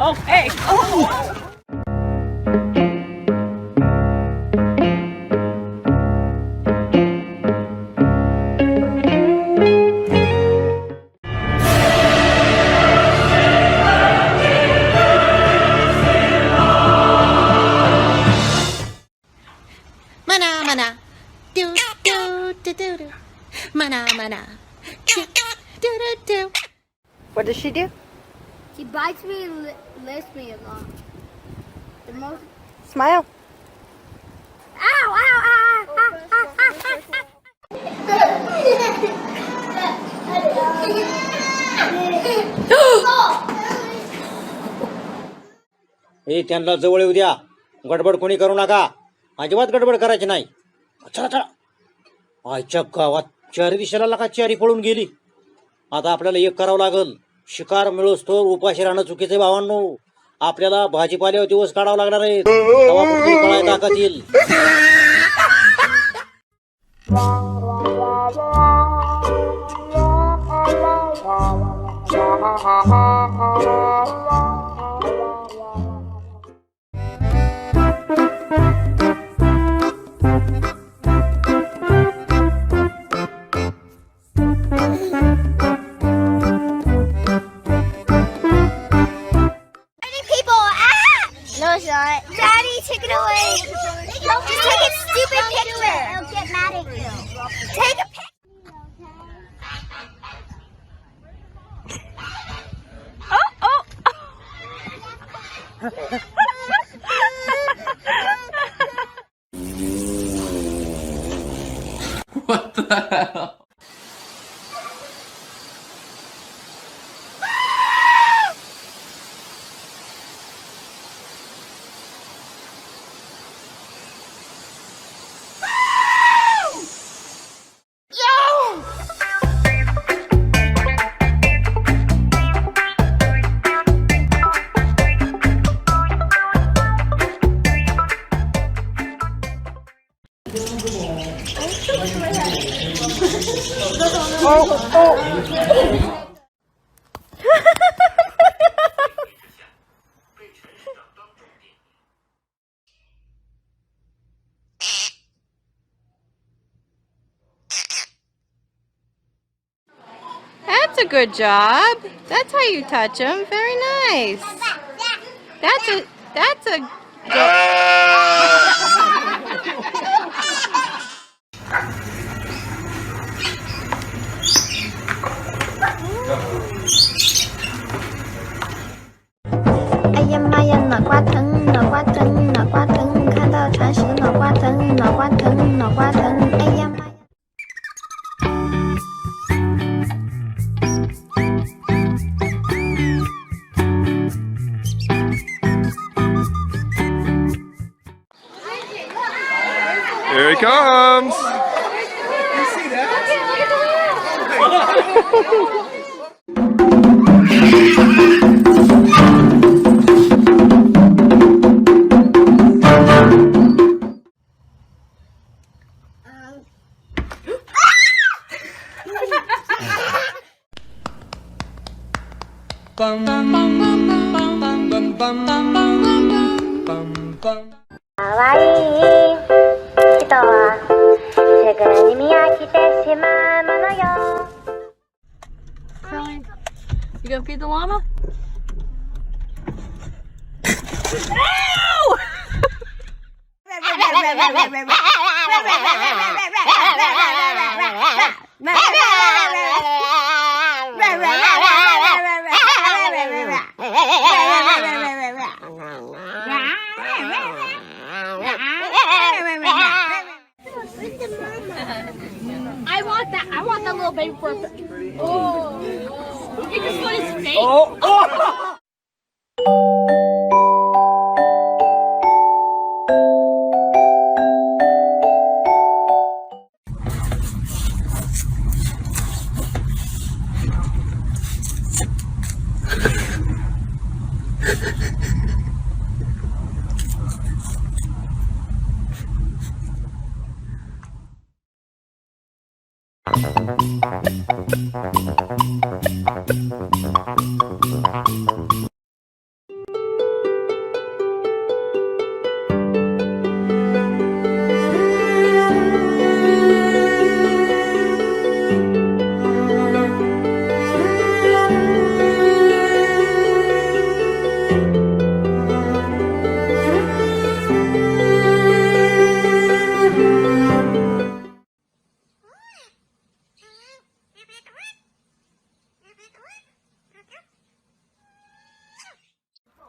Oh, hey. Oh. Mana, do do do do do. Mana, do do do do. What does she do? She bites me and lifts me along. The most. Smile. Ow! Ow! Ow! Ow! Ow! हे त्यांना जवळ येऊ द्या. गडबड कोणी करू नका. अजिबात गडबड करायची नाही. चला चला. आजच्या गावात चारी दिशेला लागा चारी पळून गेली. आता आपल्याला एक करावं लागल. शिकार मिळोस्तोवर उपाशी राहणं चुकीचे भावांनो. आपल्याला भाजीपाल्यावर दिवस काढावं लागणार आहे. तेव्हा कुठली कळाय ताकद येईल. Daddy, take it away. Just take a stupid picture. I'll get mad at you. Take a picture. What the hell? That's a good job. That's how you touch them. Very nice. That's a哎呀妈呀，脑瓜疼，脑瓜疼，脑瓜疼，看到船时脑瓜疼，脑瓜疼，脑瓜疼，哎呀妈呀。Here he comes! You gonna feed the llama? I want that little baby for a picture. Oh. You just put his face. Oh!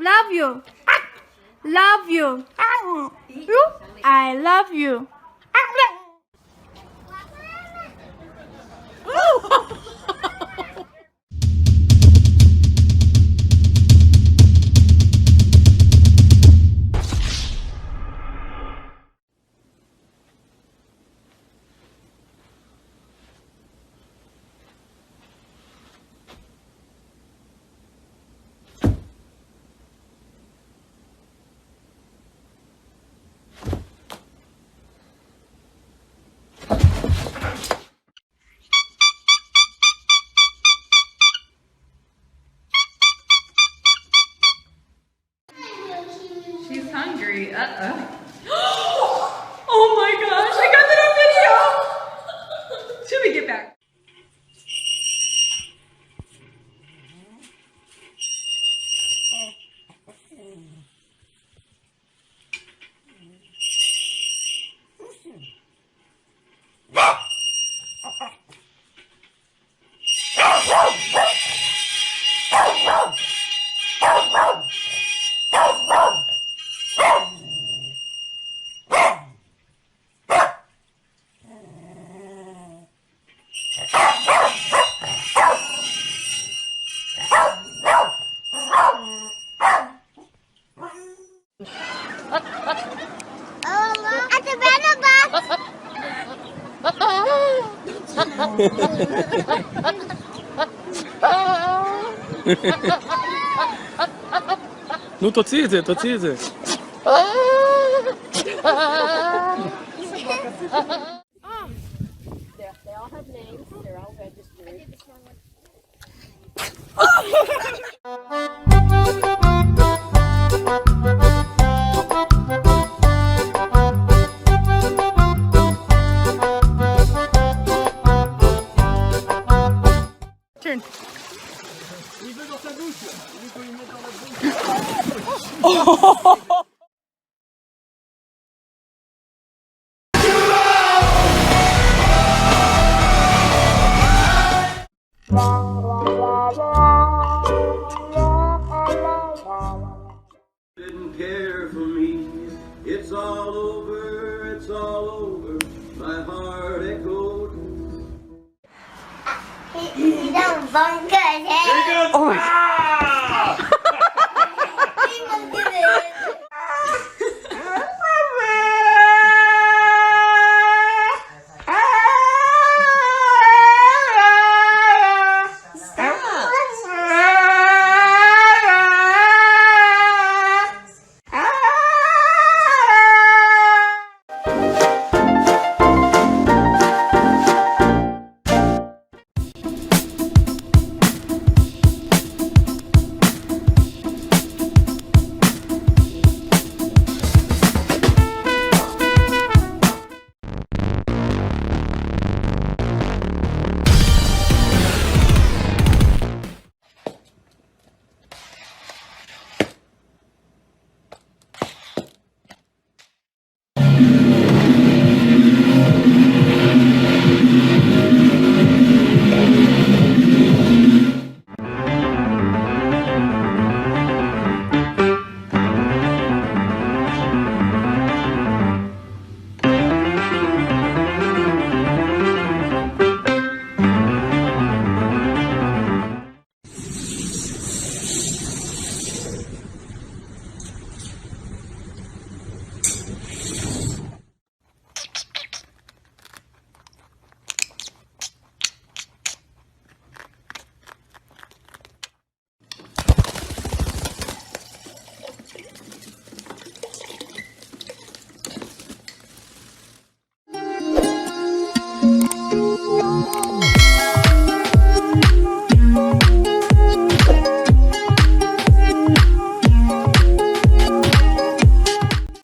Love you. Love you. You? I love you. She's hungry. Uh-oh. Oh my gosh, I got that on video! Should we get back? נו, תוציא את זה, תוציא את זה. Turn. Didn't care for me. It's all over, it's all over. My heart echoed.